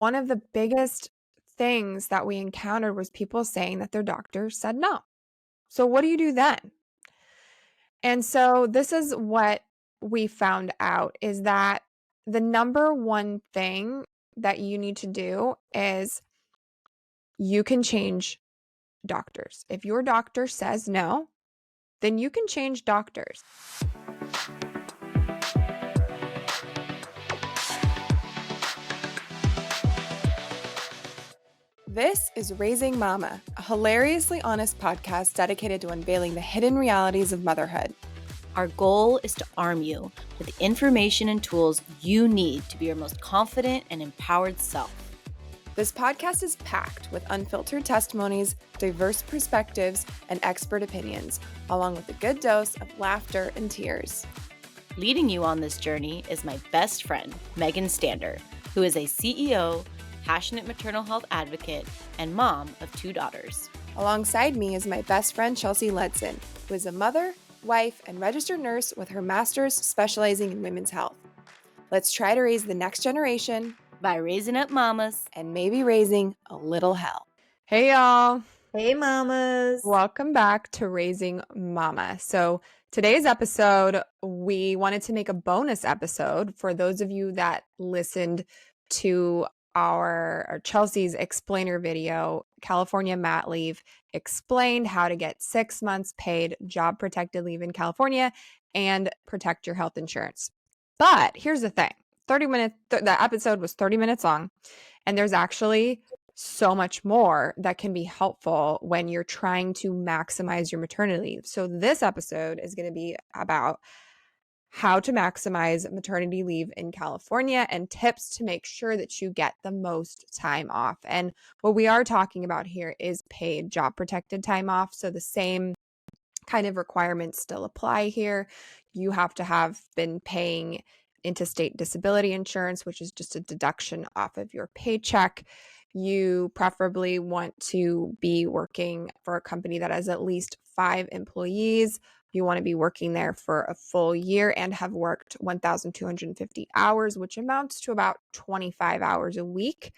One of the biggest things that we encountered was people saying that their doctor said no. So what do you do then? And so this is what we found out is that the number one thing that you need to do is you can change doctors. If your doctor says no, then you can change doctors. This is Raising Mama, a hilariously honest podcast dedicated to unveiling the hidden realities of motherhood. Our goal is to arm you with the information and tools you need to be your most confident and empowered self. This podcast is packed with unfiltered testimonies, diverse perspectives, and expert opinions, along with a good dose of laughter and tears. Leading you on this journey is my best friend, Megan Stander, who is a CEO, passionate maternal health advocate, and mom of 2 daughters. Alongside me is my best friend, Chelsea Ledson, who is a mother, wife, and registered nurse with her master's specializing in women's health. Let's try to raise the next generation by raising up mamas and maybe raising a little hell. Hey, y'all. Hey, mamas. Welcome back to Raising Mama. So today's episode, we wanted to make a bonus episode for those of you that listened to our Chelsea's explainer video. California mat leave explained how to get 6 months paid job protected leave in California and protect your health insurance. But here's the thing. The episode was 30 minutes long, and there's actually so much more that can be helpful when you're trying to maximize your maternity leave. So this episode is going to be about how to maximize maternity leave in California and tips to make sure that you get the most time off. And what we are talking about here is paid job protected time off. So the same kind of requirements still apply here. You have to have been paying into state disability insurance, which is just a deduction off of your paycheck. You preferably want to be working for a company that has at least 5 employees. You want to be working there for a full year and have worked 1,250 hours, which amounts to about 25 hours a week.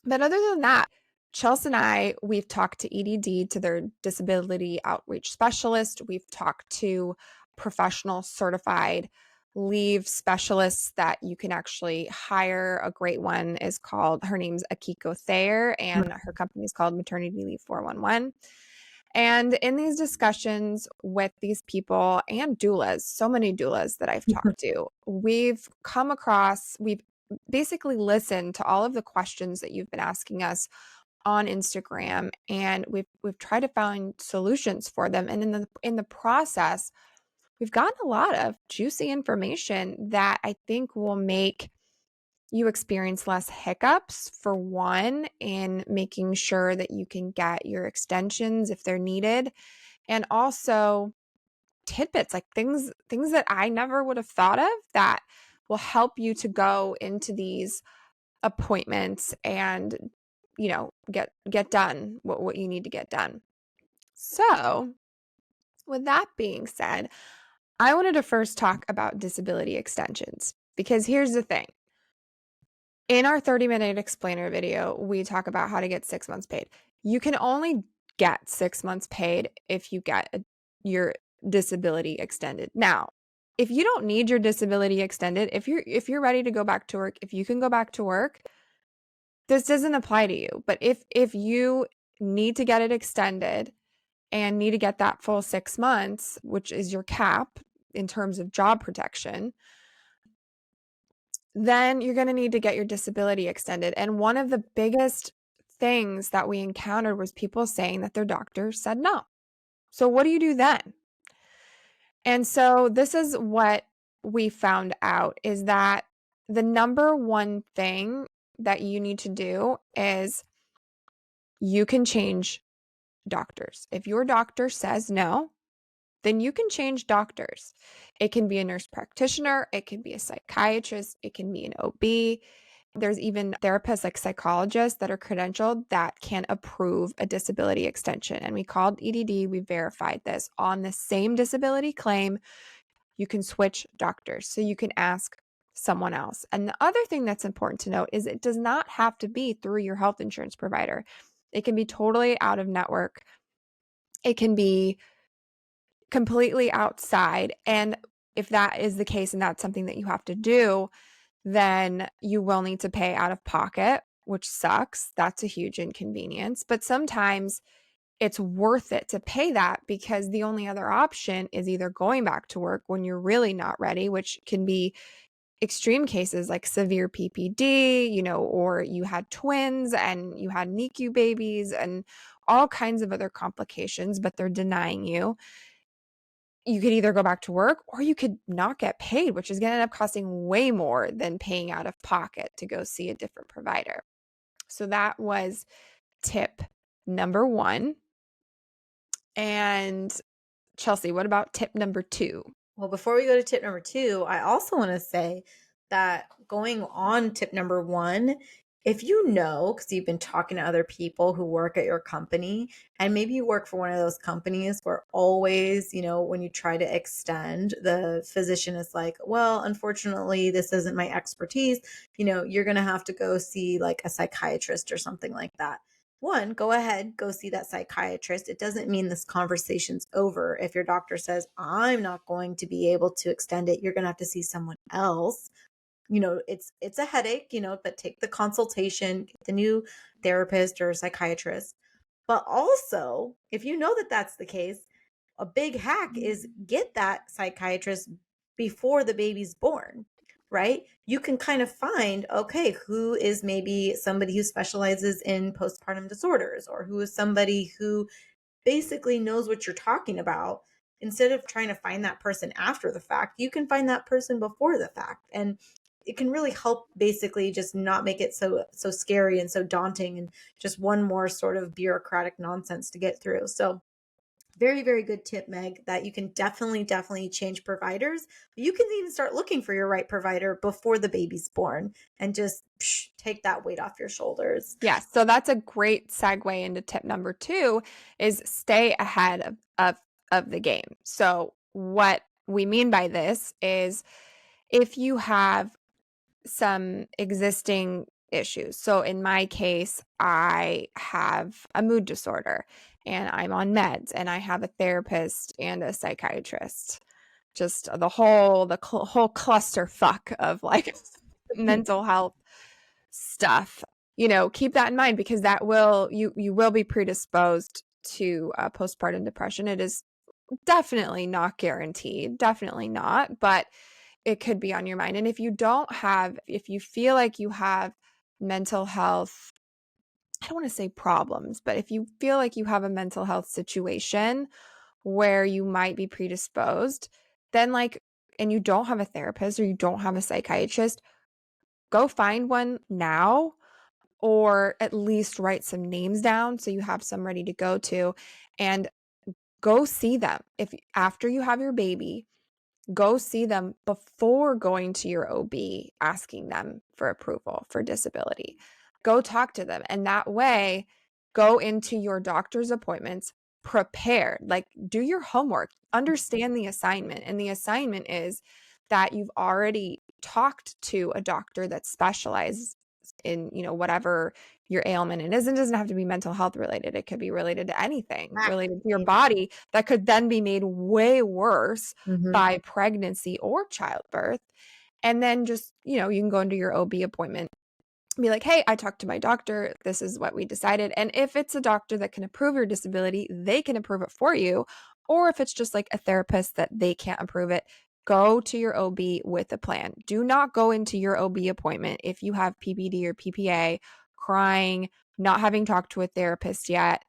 But other than that, Chelsea and I, we've talked to EDD, to their disability outreach specialist. We've talked to professional certified leave specialists that you can actually hire. A great one is called, her name's Akiko Thayer, and her company is called Maternity Leave 411. And in these discussions with these people and doulas, so many doulas that I've talked to, we've basically listened to all of the questions that you've been asking us on Instagram, and we've tried to find solutions for them. And in the process, we've gotten a lot of juicy information that I think will make you experience less hiccups, for one, in making sure that you can get your extensions if they're needed, and also tidbits, like things that I never would have thought of that will help you to go into these appointments and, get done what you need to get done. So with that being said, I wanted to first talk about disability extensions, because here's the thing. In our 30-minute explainer video, we talk about how to get 6 months paid. You can only get 6 months paid if you get your disability extended. Now, if you don't need your disability extended, if you're ready to go back to work, if you can go back to work, this doesn't apply to you. But if you need to get it extended and need to get that full 6 months, which is your cap in terms of job protection, then you're going to need to get your disability extended. And one of the biggest things that we encountered was people saying that their doctor said no. So what do you do then? And so this is what we found out is that the number one thing that you need to do is you can change doctors. If your doctor says no, then you can change doctors. It can be a nurse practitioner, it can be a psychiatrist, it can be an OB. There's even therapists like psychologists that are credentialed that can approve a disability extension. And we called EDD, we verified this. On the same disability claim, you can switch doctors. So you can ask someone else. And the other thing that's important to note is it does not have to be through your health insurance provider. It can be totally out of network. It can be completely outside. And if that is the case and that's something that you have to do, then you will need to pay out of pocket, which sucks. That's a huge inconvenience. But sometimes it's worth it to pay that because the only other option is either going back to work when you're really not ready, which can be extreme cases like severe PPD, or you had twins and you had NICU babies and all kinds of other complications, but they're denying you. You could either go back to work or you could not get paid, which is going to end up costing way more than paying out of pocket to go see a different provider. So that was tip number 1. And Chelsea, what about tip number 2? Well, before we go to tip number 2, I also want to say that going on tip number 1, if you know, because you've been talking to other people who work at your company, and maybe you work for one of those companies where always, when you try to extend, the physician is like, well, unfortunately, this isn't my expertise. You're going to have to go see like a psychiatrist or something like that. One, go ahead, go see that psychiatrist. It doesn't mean this conversation's over. If your doctor says, I'm not going to be able to extend it, you're going to have to see someone else. It's a headache, but take the consultation, get the new therapist or psychiatrist. But also, if you know that that's the case, a big hack is get that psychiatrist before the baby's born, right? You can kind of find, okay, who is maybe somebody who specializes in postpartum disorders, or who is somebody who basically knows what you're talking about. Instead of trying to find that person after the fact, you can find that person before the fact. And it can really help basically just not make it so scary and so daunting and just one more sort of bureaucratic nonsense to get through. So very, very good tip, Meg, that you can definitely change providers. You can even start looking for your right provider before the baby's born and just take that weight off your shoulders. Yeah, so that's a great segue into tip number 2 is stay ahead of the game. So what we mean by this is if you have some existing issues. So in my case, I have a mood disorder and I'm on meds and I have a therapist and a psychiatrist. Just the whole clusterfuck of like mental health stuff. Keep that in mind because that will you will be predisposed to postpartum depression. It is definitely not guaranteed, definitely not, but it could be on your mind. And if you feel like you have mental health, I don't want to say problems, but if you feel like you have a mental health situation where you might be predisposed, then and you don't have a therapist or you don't have a psychiatrist, go find one now or at least write some names down so you have some ready to go to and go see them. If after you have your baby, go see them before going to your OB asking them for approval for disability. Go talk to them. And that way, go into your doctor's appointments prepared. Like, do your homework, understand the assignment. And the assignment is that you've already talked to a doctor that specializes in, whatever your ailment it is. It doesn't have to be mental health related. It could be related to anything related to your body that could then be made way worse by pregnancy or childbirth. And then just, you can go into your OB appointment, be like, hey, I talked to my doctor. This is what we decided. And if it's a doctor that can approve your disability, they can approve it for you. Or if it's just like a therapist that they can't approve it, go to your OB with a plan. Do not go into your OB appointment if you have PPD or PPA crying, not having talked to a therapist yet.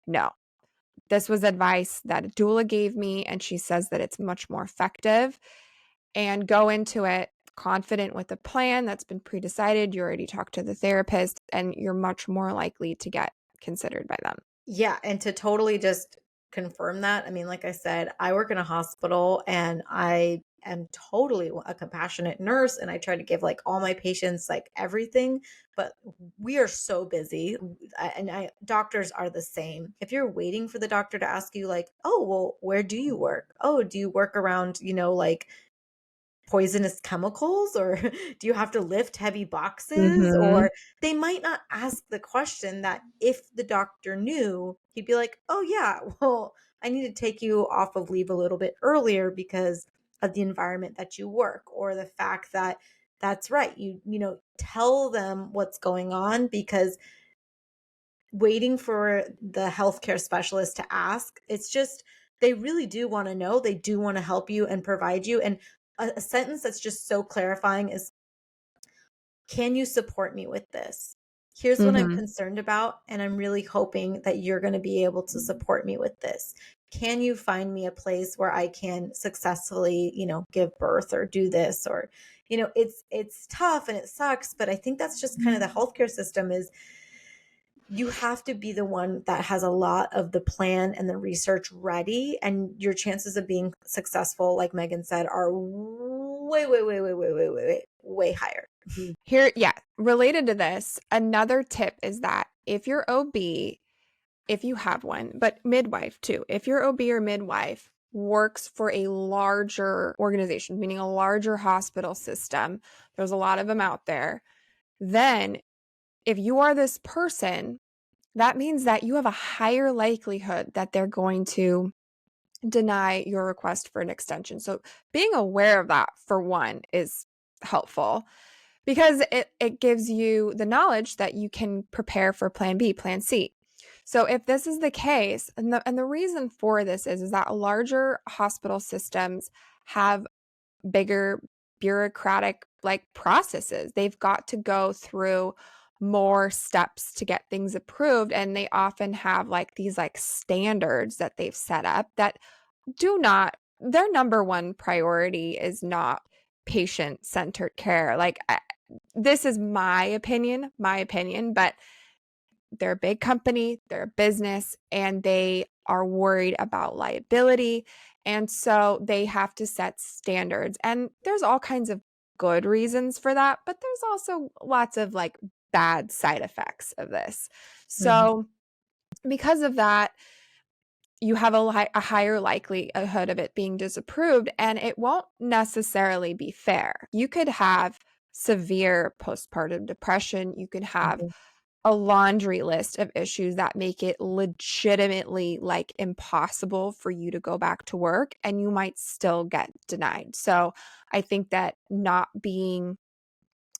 No, this was advice that a doula gave me, and she says that it's much more effective. And go into it confident with a plan that's been pre-decided. You already talked to the therapist, and you're much more likely to get considered by them. Yeah, and to totally just confirm that, I mean, like I said, I work in a hospital and I am totally a compassionate nurse and I try to give like all my patients like everything, but we are so busy and doctors are the same. If you're waiting for the doctor to ask you like, "Oh, well, where do you work? Oh, do you work around, like poisonous chemicals, or do you have to lift heavy boxes? Mhm. Or they might not ask the question that if the doctor knew, he'd be like, oh, yeah, well, I need to take you off of leave a little bit earlier because of the environment that you work, or the fact that that's right. Tell them what's going on, because waiting for the healthcare specialist to ask, it's just, they really do want to know. They do want to help you and provide you. And a sentence that's just so clarifying is, can you support me with this? Here's what I'm Mhm. concerned about, and I'm really hoping that you're going to be able to support me with this. Can you find me a place where I can successfully, give birth or do this? Or, it's tough and it sucks, but I think that's just kind of the healthcare system is, you have to be the one that has a lot of the plan and the research ready, and your chances of being successful, like Megan said, are way, way, way, way, way, way, way, way, way higher. Here, yeah, related to this, another tip is that if you're OB, if you have one, but midwife too, if your OB or midwife works for a larger organization, meaning a larger hospital system, there's a lot of them out there, then if you are this person, that means that you have a higher likelihood that they're going to deny your request for an extension. So being aware of that, for one, is helpful because it gives you the knowledge that you can prepare for plan B, plan C. So if this is the case, and the reason for this is that larger hospital systems have bigger bureaucratic like processes. They've got to go through more steps to get things approved, and they often have like these like standards that they've set up that do not, their number one priority is not patient centered care. This is my opinion, but they're a big company, they're a business, and they are worried about liability. And so they have to set standards. And there's all kinds of good reasons for that, but there's also lots of like bad side effects of this. Mhm. So because of that, you have a higher likelihood of it being disapproved, and it won't necessarily be fair. You could have severe postpartum depression. You could have Mhm. a laundry list of issues that make it legitimately like impossible for you to go back to work, and you might still get denied. So I think that not being,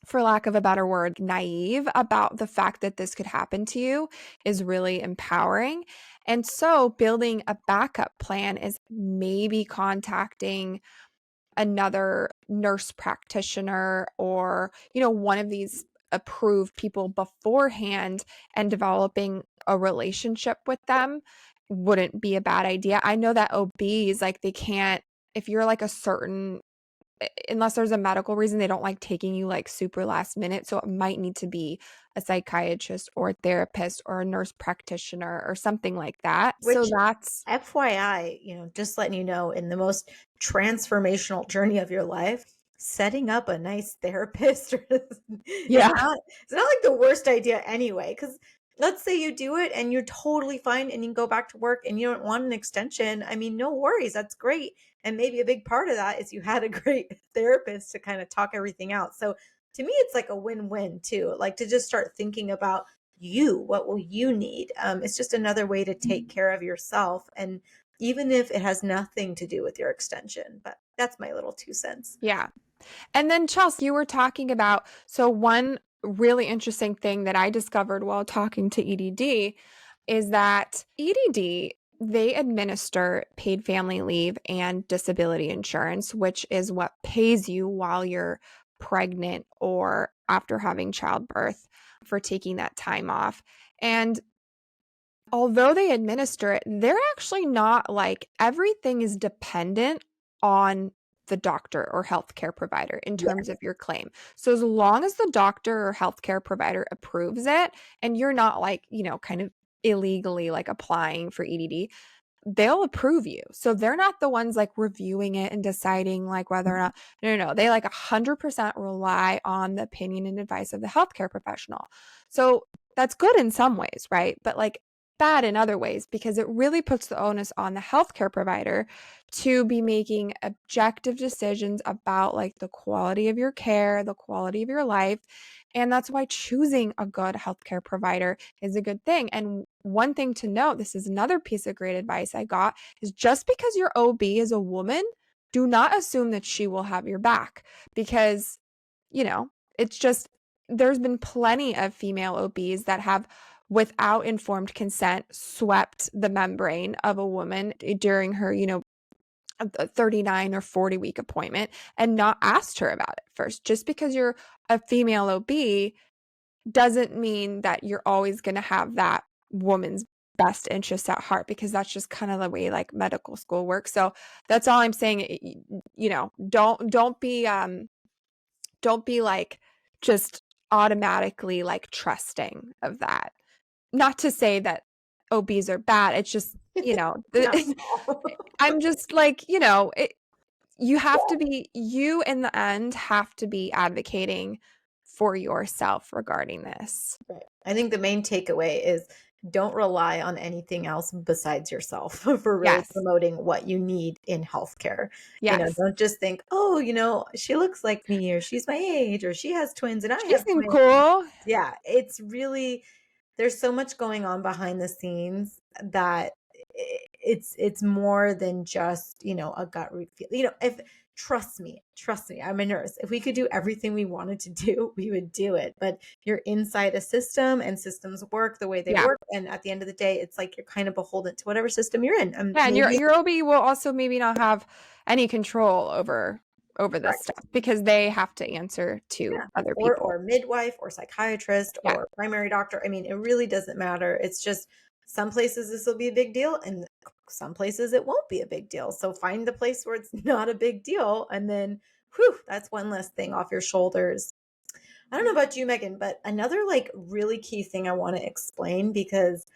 for lack of a better word, naive about the fact that this could happen to you is really empowering. And so building a backup plan is maybe contacting another nurse practitioner or, one of these approved people beforehand, and developing a relationship with them wouldn't be a bad idea. I know that OBs, like, they can't, if you're like a certain, unless there's a medical reason, they don't like taking you like super last minute. So it might need to be a psychiatrist or a therapist or a nurse practitioner or something like that. So Which, that's, FYI, just letting you know, in the most transformational journey of your life, setting up a nice therapist is yeah. not, it's not like the worst idea anyway. Because let's say you do it and you're totally fine and you can go back to work and you don't want an extension. I mean, no worries. That's great. And maybe a big part of that is you had a great therapist to kind of talk everything out. So to me, it's like a win-win too. Like, to just start thinking about you, what will you need? It's just another way to take care of yourself, and even if it has nothing to do with your extension. But that's my little 2 cents. Yeah. And then, Chelsea, you were talking about, so one really interesting thing that I discovered while talking to EDD is that EDD, they administer paid family leave and disability insurance, which is what pays you while you're pregnant or after having childbirth for taking that time off. And although they administer it, they're actually not like, everything is dependent on the doctor or healthcare provider in Yeah. terms of your claim. So as long as the doctor or healthcare provider approves it, and you're not like, kind of illegally like applying for EDD, they'll approve you. So they're not the ones like reviewing it and deciding like whether or not, no, no, no. They like 100% rely on the opinion and advice of the healthcare professional. So that's good in some ways, right? But like, bad in other ways because it really puts the onus on the healthcare provider to be making objective decisions about like the quality of your care, the quality of your life. And that's why choosing a good healthcare provider is a good thing. And one thing to note, this is another piece of great advice I got, is just because your OB is a woman, do not assume that she will have your back because, it's just, there's been plenty of female OBs that have, without informed consent, swept the membrane of a woman during her, a 39 or 40-week appointment and not asked her about it first. Just because you're a female OB doesn't mean that you're always going to have that woman's best interests at heart, because that's just kind of the way like medical school works. So that's all I'm saying. Don't be like just automatically like trusting of that. Not to say that OBs are bad. It's just, Not at all. I'm just like, you have to be, you in the end have to be advocating for yourself regarding this. Right. I think the main takeaway is don't rely on anything else besides yourself for really Yes. promoting what you need in healthcare. Yes. Don't just think, oh, she looks like me, or she's my age, or she has twins and I She have seemed twins. cool. Yeah, it's really, there's so much going on behind the scenes that it's more than just, a gut feel. If trust me, I'm a nurse. If we could do everything we wanted to do, we would do it. But you're inside a system, and systems work the way they Yeah. work. And at the end of the day, it's like you're kind of beholden to whatever system you're in. Yeah, and your Maybe your OB will also maybe not have any control over this correct. stuff because they have to answer to Yeah. other Or people. midwife or psychiatrist Yeah. or primary doctor. I mean, it really doesn't matter. It's just some places this will be a big deal, and some places it won't be a big deal. So find the place where it's not a big deal, and then whew, that's one less thing off your shoulders. I don't know about you, Megan, but another like really key thing I want to explain, because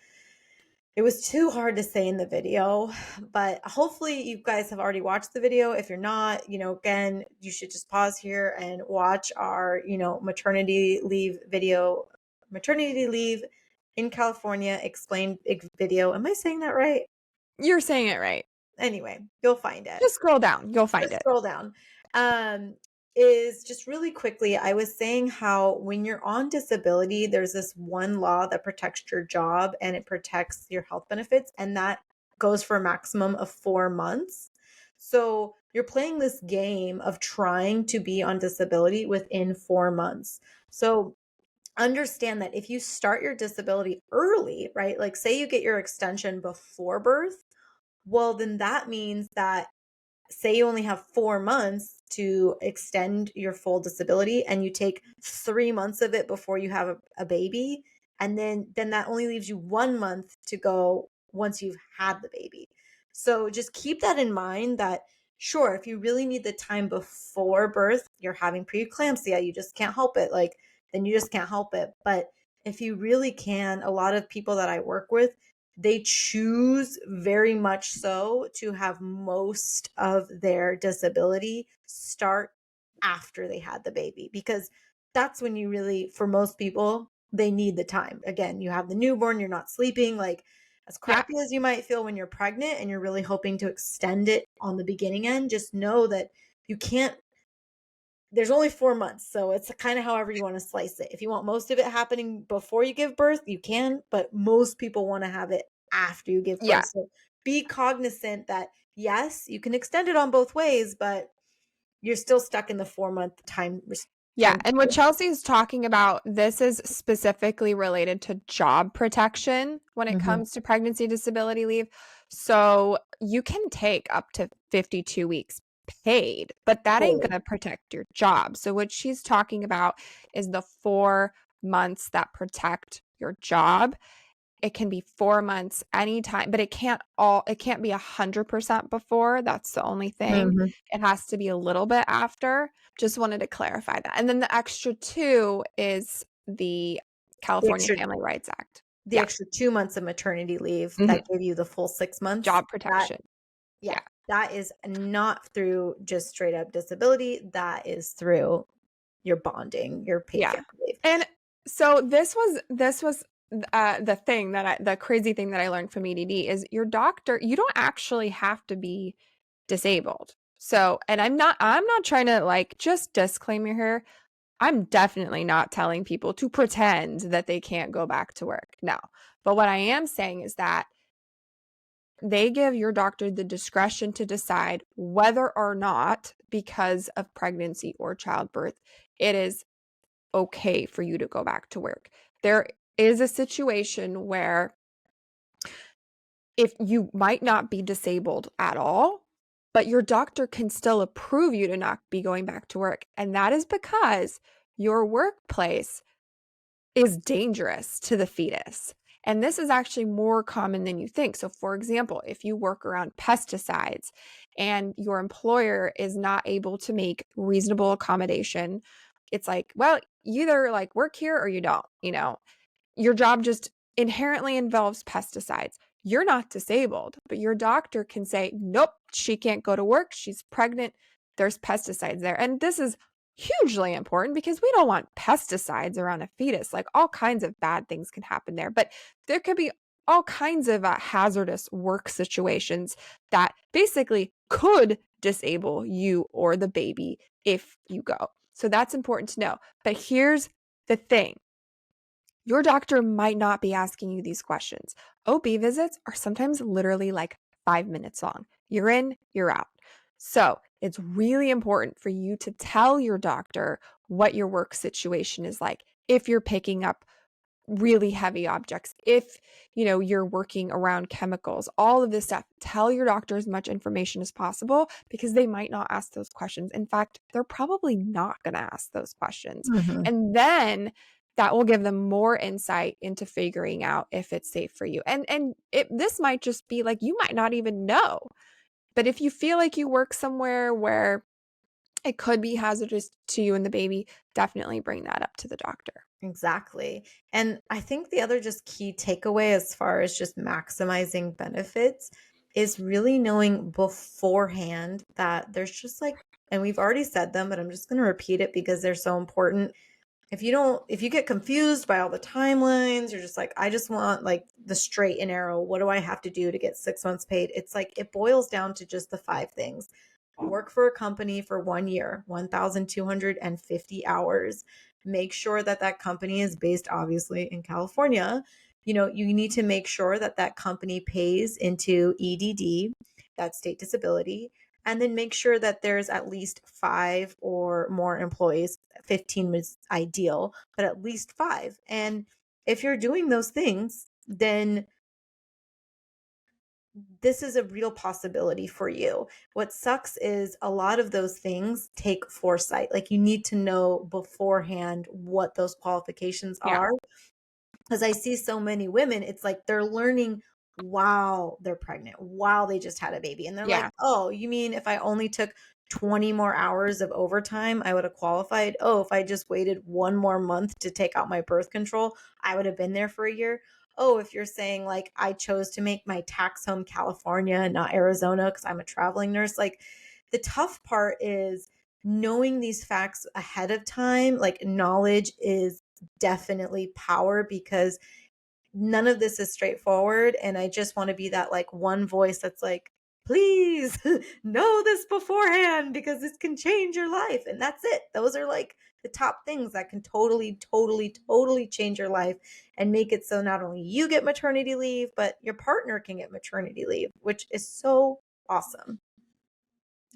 it was too hard to say in the video, but hopefully you guys have already watched the video. If you're not, again, you should just pause here and watch our, maternity leave video, maternity leave in California explained video. Am I saying that right? You're saying it right. Anyway, you'll find it. Just scroll down. You'll find Just it. scroll down. Um, is just really quickly, I was saying how when you're on disability, there's this one law that protects your job and it protects your health benefits, and that goes for a maximum of 4 months. So you're playing this game of trying to be on disability within 4 months. So understand that if you start your disability early, right? Like say you get your extension before birth, well, then that means that say you only have 4 months to extend your full disability, and you take 3 months of it before you have a baby, and then that only leaves you 1 month to go once you've had the baby. So just keep that in mind, that sure, if you really need the time before birth, you're having preeclampsia, you just can't help it, like then you just can't help it. But if you really can, a lot of people that I work with, they choose very much so to have most of their disability start after they had the baby, because that's when you really, for most people, they need the time. Again, you have the newborn, you're not sleeping, like as Yeah. crappy as you might feel when you're pregnant and you're really hoping to extend it on the beginning end, just know that you can't, there's only 4 months. So it's kind of however you want to slice it. If you want most of it happening before you give birth, you can, but most people want to have it after you give Yeah. birth. So be cognizant that yes, you can extend it on both ways, but you're still stuck in the 4 month Yeah, time. and what Chelsea's talking about, this is specifically related to job protection when it Mhm. comes to pregnancy disability leave. So you can take up to 52 weeks paid, but that ain't Totally. going to protect your job. So what she's talking about is the 4 months that protect your job. It can be 4 months anytime, but it can't be 100% before. That's the only thing. Mhm. It has to be a little bit after. Just wanted to clarify that. And then the extra 2 is the The California extra Family Rights Act. the Yeah. extra 2 months of maternity leave that Mhm. give you the full 6 months. Job That protection. Yeah, Yeah. that is not through just straight up disability. That is through your bonding, your paid Yeah. family leave. And so this was the crazy thing that I learned from EDD is your doctor, you don't actually have to be disabled. So, and I'm not trying to like just disclaimer here. I'm definitely not telling people to pretend that they can't go back to work. No. But what I am saying is that they give your doctor the discretion to decide whether or not, because of pregnancy or childbirth, it is okay for you to go back to work. There is a situation where if you might not be disabled at all, but your doctor can still approve you to not be going back to work. And that is because your workplace is dangerous to the fetus. And this is actually more common than you think. So, for example, if you work around pesticides and your employer is not able to make reasonable accommodation, it's like, well, you either like work here or you don't, your job just inherently involves pesticides. You're not disabled, but your doctor can say, nope, she can't go to work. She's pregnant. There's pesticides there. And this is hugely important because we don't want pesticides around a fetus. Like all kinds of bad things can happen there, but there could be all kinds of hazardous work situations that basically could disable you or the baby if you go. So that's important to know. But here's the thing. Your doctor might not be asking you these questions. OB visits are sometimes literally like 5 minutes long. You're in, you're out. So it's really important for you to tell your doctor what your work situation is like. If you're picking up really heavy objects, if you're working around chemicals, all of this stuff, tell your doctor as much information as possible because they might not ask those questions. In fact, they're probably not going to ask those questions. Mhm. And then that will give them more insight into figuring out if it's safe for you. And this might just be like you might not even know. But if you feel like you work somewhere where it could be hazardous to you and the baby, definitely bring that up to the doctor. Exactly. And I think the other just key takeaway as far as just maximizing benefits is really knowing beforehand that there's just like, and we've already said them, but I'm just going to repeat it because they're so important. If you get confused by all the timelines, you're just like, I just want like the straight and arrow. What do I have to do to get 6 months paid? It's like, it boils down to just the 5 things. Work for a company for 1 year, 1,250 hours. Make sure that that company is based obviously in California. You need to make sure that that company pays into EDD, that state disability, and then make sure that there's at least 5 or more employees. 15 was ideal, but at least 5. And if you're doing those things, then this is a real possibility for you. What sucks is a lot of those things take foresight. Like you need to know beforehand what those qualifications Yeah. are. Because I see so many women, it's like they're learning while they're pregnant, while they just had a baby. And they're like, Yeah. oh, you mean if I only took 20 more hours of overtime, I would have qualified? Oh, if I just waited 1 more month to take out my birth control, I would have been there for a year. Oh, if you're saying like I chose to make my tax home California, not Arizona, because I'm a traveling nurse, like the tough part is knowing these facts ahead of time. Like knowledge is definitely power because none of this is straightforward. And I just want to be that like one voice that's like, please know this beforehand because this can change your life. And that's it. Those are like the top things that can totally, totally, totally change your life and make it so not only you get maternity leave, but your partner can get maternity leave, which is so awesome.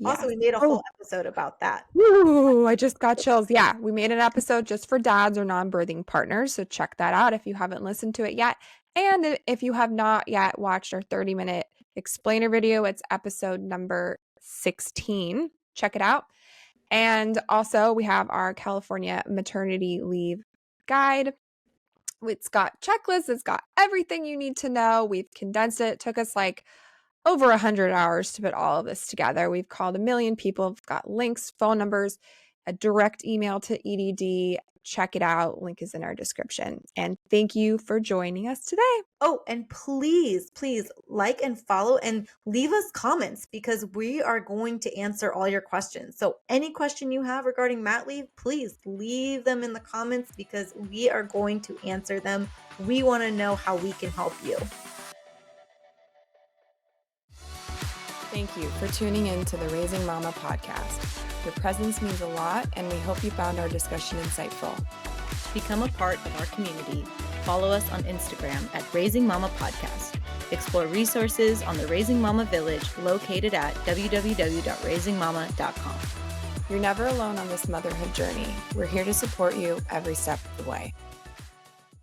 Also, Yes. we made a whole Oh, episode about that. ooh, I just got chills. Yeah, we made an episode just for dads or non-birthing partners, so check that out if you haven't listened to it yet. And if you have not yet watched our 30-minute explainer video, it's episode number 16. Check it out. And also, we have our California maternity leave guide. It's got checklists, it's got everything you need to know. We've condensed it. It took us like over 100 hours to put all of this together. We've called a million people, we've got links, phone numbers, a direct email to EDD. Check it out. Link is in our description. And thank you for joining us today. Oh, and please, please like and follow and leave us comments because we are going to answer all your questions. So any question you have regarding mat leave, please leave them in the comments because we are going to answer them. We want to know how we can help you. Thank you for tuning in to the Raising Mama podcast. Your presence means a lot, and we hope you found our discussion insightful. To become a part of our community, follow us on Instagram at Raising Mama Podcast. Explore resources on the Raising Mama Village located at www.raisingmama.com. You're never alone on this motherhood journey. We're here to support you every step of the way.